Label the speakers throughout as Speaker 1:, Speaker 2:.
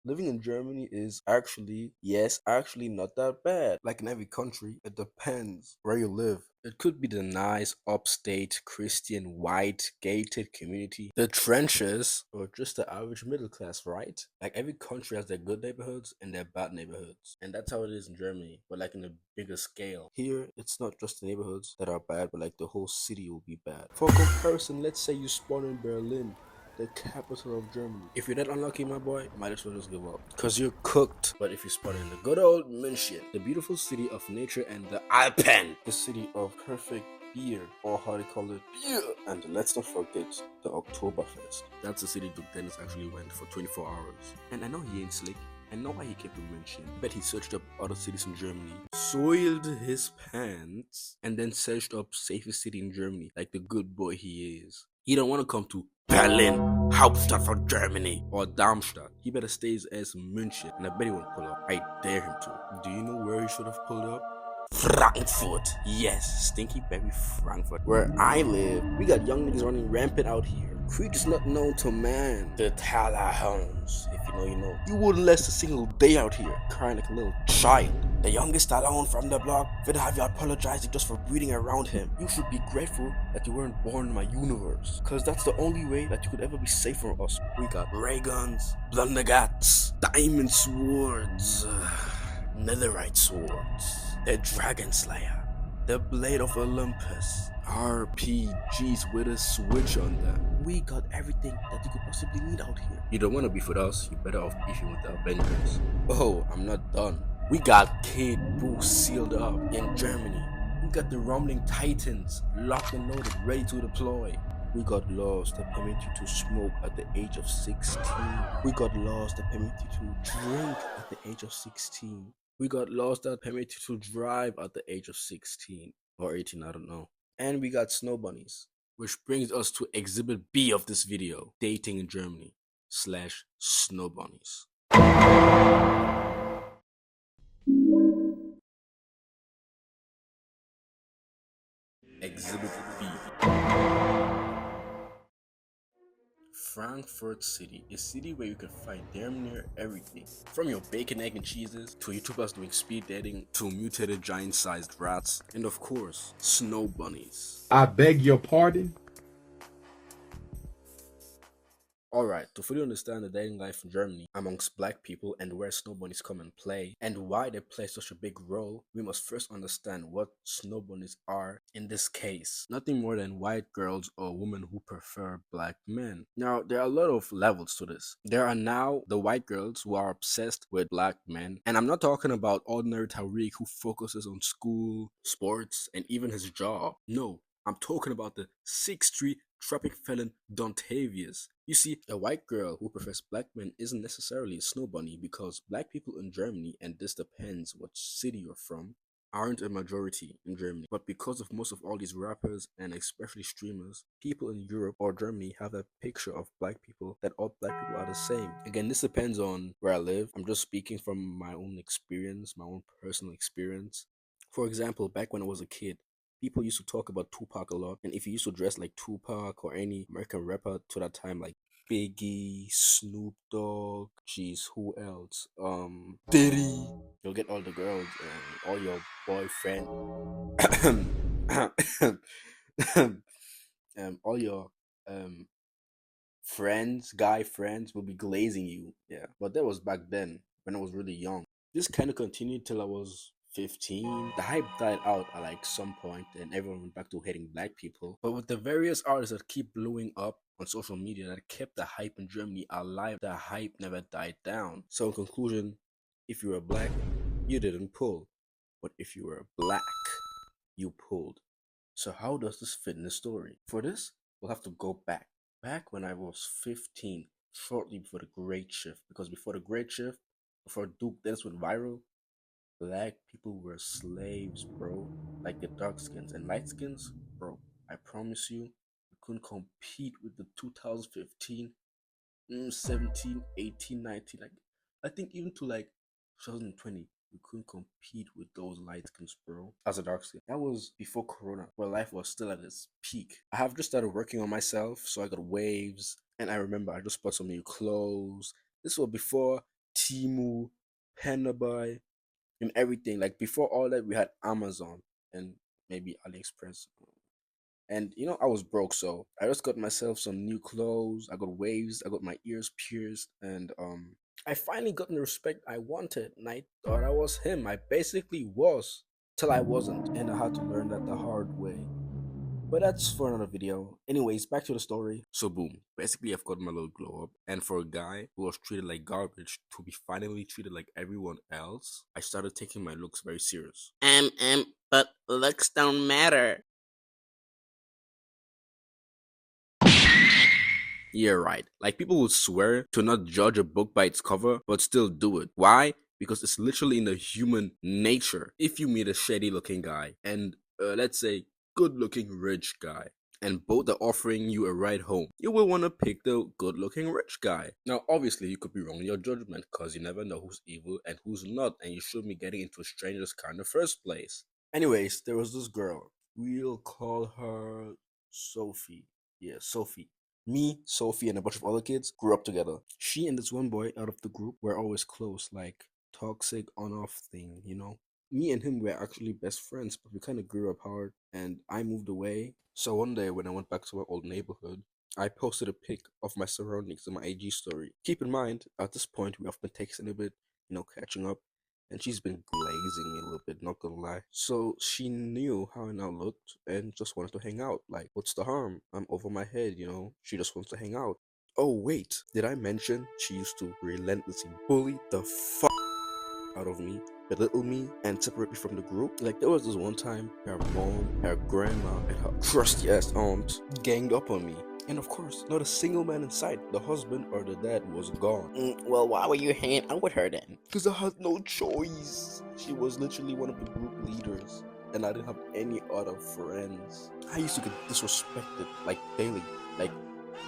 Speaker 1: Living in Germany is actually, yes, actually not that bad. Like in every country, it depends where you live. It could be the nice, upstate, Christian, white, gated community, the trenches, or just the average middle class, right? Like every country has their good neighborhoods and their bad neighborhoods. And that's how it is in Germany, but like in a bigger scale. Here, it's not just the neighborhoods that are bad, but like the whole city will be bad. For comparison, let's say you spawn in Berlin, the capital of Germany. If you're that unlucky, my boy, might as well just give up. Cause you're cooked. But if you spawn in the good old München, the beautiful city of nature and the Alpen, the city of perfect beer, or how they call it, beer. And let's not forget the Oktoberfest. That's the city Duke Dennis actually went for 24 hours. And I know he ain't slick. I know why he kept to München. Bet he searched up other cities in Germany, soiled his pants, and then searched up safest city in Germany, like the good boy he is. He don't want to come to Berlin, Hauptstadt for Germany, or Darmstadt. He better stay his ass in München, and I bet he won't pull up. I dare him to. Do you know where he should have pulled up? Frankfurt. Yes, stinky baby Frankfurt. Where I live, we got young niggas running rampant out here. Creatures not known to man. The Talahounds. If you know, you know. You wouldn't last a single day out here, crying like a little child. The youngest alone from the block, would have you apologizing just for breeding around him. You should be grateful that you weren't born in my universe. Cause that's the only way that you could ever be safe from us. We got ray guns, blunderguts, diamond swords, netherite swords, the dragon slayer, the blade of Olympus, RPGs with a switch on them. We got everything that you could possibly need out here. You don't want to beef with us, you better off beefing with the Avengers. Oh, I'm not done. We got Kid Boo sealed up in Germany. We got the Rumbling Titans locked and loaded, ready to deploy. We got laws that permit you to smoke at the age of 16. We got laws that permit you to drink at the age of 16. We got laws that permit you to drive at the age of 16 or 18, I don't know. And we got snow bunnies. Which brings us to exhibit B of this video, dating in Germany slash snow bunnies. Exhibit B. Frankfurt City, a city where you can find damn near everything. From your bacon, egg, and cheeses, to YouTubers doing speed dating, to mutated giant-sized rats, and of course, snow bunnies.
Speaker 2: I beg your pardon?
Speaker 1: Alright, to fully understand the dating life in Germany amongst black people and where snow bunnies come and play, and why they play such a big role, we must first understand what snow bunnies are in this case. Nothing more than white girls or women who prefer black men. Now, there are a lot of levels to this. There are now the white girls who are obsessed with black men, and I'm not talking about ordinary Tariq who focuses on school, sports, and even his job. No, I'm talking about the 6'3" tropic felon Dontavius. You see, a white girl who prefers black men isn't necessarily a snow bunny because black people in Germany, and this depends what city you're from, aren't a majority in Germany. But because of most of all these rappers and especially streamers, people in Europe or Germany have a picture of black people that all black people are the same. Again, this depends on where I live. I'm just speaking from my own experience, my own personal experience. For example, back when I was a kid, people used to talk about Tupac a lot, and if you used to dress like Tupac or any American rapper to that time, like Biggie, Snoop Dogg, jeez, who else? Diddy. You'll get all the girls and all your boyfriend, all your um friends, guy friends will be glazing you. Yeah, but that was back then when I was really young. This kind of continued till I was 15. The hype died out at like some point and everyone went back to hating black people. But with the various artists that keep blowing up on social media that kept the hype in Germany alive, the hype never died down. So in conclusion, if you were black, you didn't pull. But if you were black, you pulled. So how does this fit in the story? For this, we'll have to go back. Back when I was 15, shortly before the Great Shift. Because before the Great Shift, before Duke Dennis went viral, black people were slaves, bro. Like the dark skins and light skins, bro. I promise you, you couldn't compete with the 2015, 17, 18, 19. Like, I think even to like 2020, you couldn't compete with those light skins, bro. As a dark skin. That was before Corona, where life was still at its peak. I have just started working on myself, so I got waves. And I remember I just bought some new clothes. This was before Timu, Penabuy, and everything. Like before all that, we had Amazon and maybe AliExpress. And I was broke, so I just got myself some new clothes. I got waves. I got my ears pierced, and I finally got the respect I wanted. And I thought I was him. I basically was, till I wasn't, and I had to learn that the hard way. But that's for another video. Anyways, back to the story. So boom, basically I've got my little glow up, and for a guy who was treated like garbage to be finally treated like everyone else, I started taking my looks very serious. But looks don't matter. Yeah, right. Like people would swear to not judge a book by its cover, but still do it. Why? Because it's literally in the human nature. If you meet a shady looking guy and let's say good looking rich guy, and both are offering you a ride home, you will want to pick the good looking rich guy. Now, obviously, you could be wrong in your judgment because you never know who's evil and who's not, and you shouldn't be getting into a stranger's car in the first place. Anyways, there was this girl. We'll call her Sophie. Yeah, Sophie. Me, Sophie, and a bunch of other kids grew up together. She and this one boy out of the group were always close, like toxic on-off thing, Me and him were actually best friends, but we kind of grew apart, and I moved away. So one day when I went back to my old neighborhood, I posted a pic of my surroundings in my IG story. Keep in mind, at this point, we have been texting a bit, catching up, and she's been glazing me a little bit, not gonna lie. So she knew how I now looked and just wanted to hang out. Like, what's the harm? I'm over my head, She just wants to hang out. Oh, wait, did I mention she used to relentlessly bully the fuck out of me, belittle me, and separate me from the group? Like, there was this one time her mom, her grandma, and her crusty ass aunt ganged up on me. And of course, not a single man in sight. The husband or the dad was gone. Well, why were you hanging out with her then? Because I had no choice. She was literally one of the group leaders, and I didn't have any other friends. I used to get disrespected, like daily, like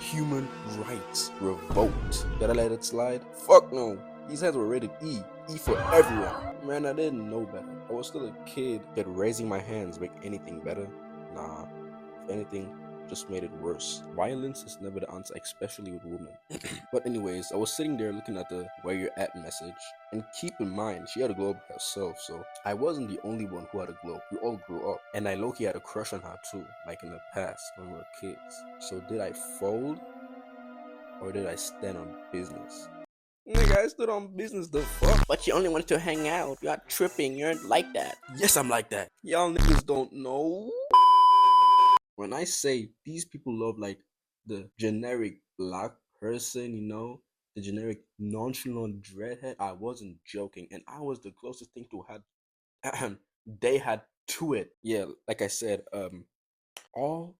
Speaker 1: human rights revoked. Did I let it slide? Fuck no. These hands were rated E. E for everyone. Man, I didn't know better. I was still a kid. Did raising my hands make anything better? Nah. If anything, just made it worse. Violence is never the answer, especially with women. But anyways, I was sitting there looking at the where you're at message, and keep in mind, she had a glow up herself, so I wasn't the only one who had a glow up. We all grew up, and I low-key had a crush on her too, like in the past when we were kids. So did I fold, or did I stand on business? Nigga, I stood on business, the fuck? But you only wanted to hang out. You're tripping, you're like that. Yes, I'm like that. Y'all niggas don't know. When I say these people love like the generic black person, the generic nonchalant dreadhead, I wasn't joking, and I was the closest thing to had they had to it. Yeah, like I said, all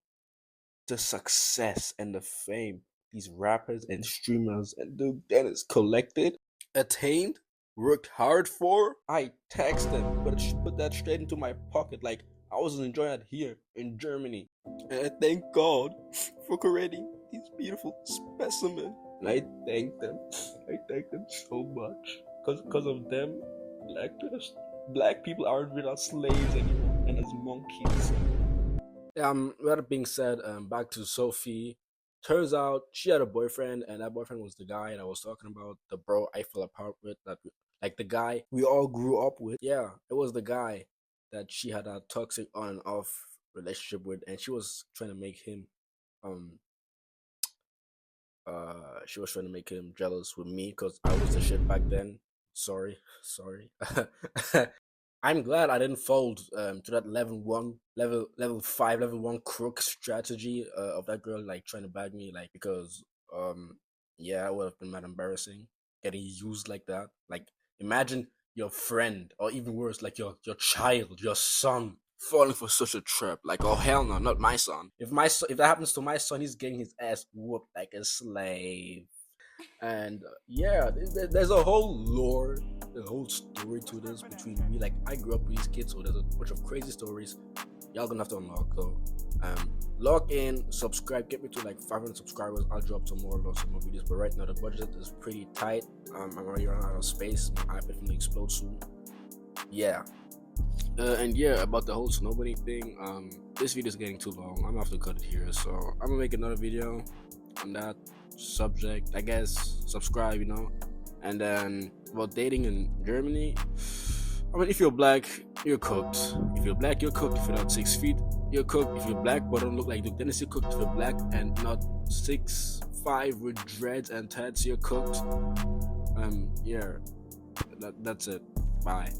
Speaker 1: the success and the fame these rappers and streamers and the Dennis collected, attained, worked hard for, I taxed them, but put that straight into my pocket like I wasn't enjoying it here in Germany. And I thank God for creating these beautiful specimens. And I thank them. I thank them so much. Because of them, black people aren't really slaves anymore and as monkeys. With that being said, back to Sophie. Turns out she had a boyfriend, and that boyfriend was the guy that I was talking about, the bro I fell apart with, like the guy we all grew up with. Yeah, it was the guy that she had a toxic on and off relationship with, and she was trying to make him, jealous with me because I was the shit back then. Sorry. I'm glad I didn't fold to that level 5, level 1 crook strategy of that girl like trying to bag me, like, because yeah, it would have been mad embarrassing getting used like that. Like, imagine your friend, or even worse, like your child, your son, falling for such a trap. Like, oh hell no, not my son. If that happens to my son, he's getting his ass whooped like a slave. And yeah, there's a whole lore, a whole story to this between me. Like, I grew up with these kids, so there's a bunch of crazy stories. Y'all gonna have to unlock though. Log in, subscribe, get me to like 500 subscribers. I'll drop some more videos. But right now the budget is pretty tight. I'm already running out of space. My iPad will explode soon. Yeah. And yeah, about the whole snowboarding thing. This video is getting too long. I'm gonna have to cut it here. So I'm gonna make another video on that subject, I guess. Subscribe, and then about dating in Germany. I mean, if you're black, you're cooked. If you're black, you're cooked. If you're not 6 feet, you're cooked. If you're black but don't look like Duke Dennis, you're cooked. If you're black and not 6'5" with dreads and tats, you're cooked. Yeah, that's it. Bye.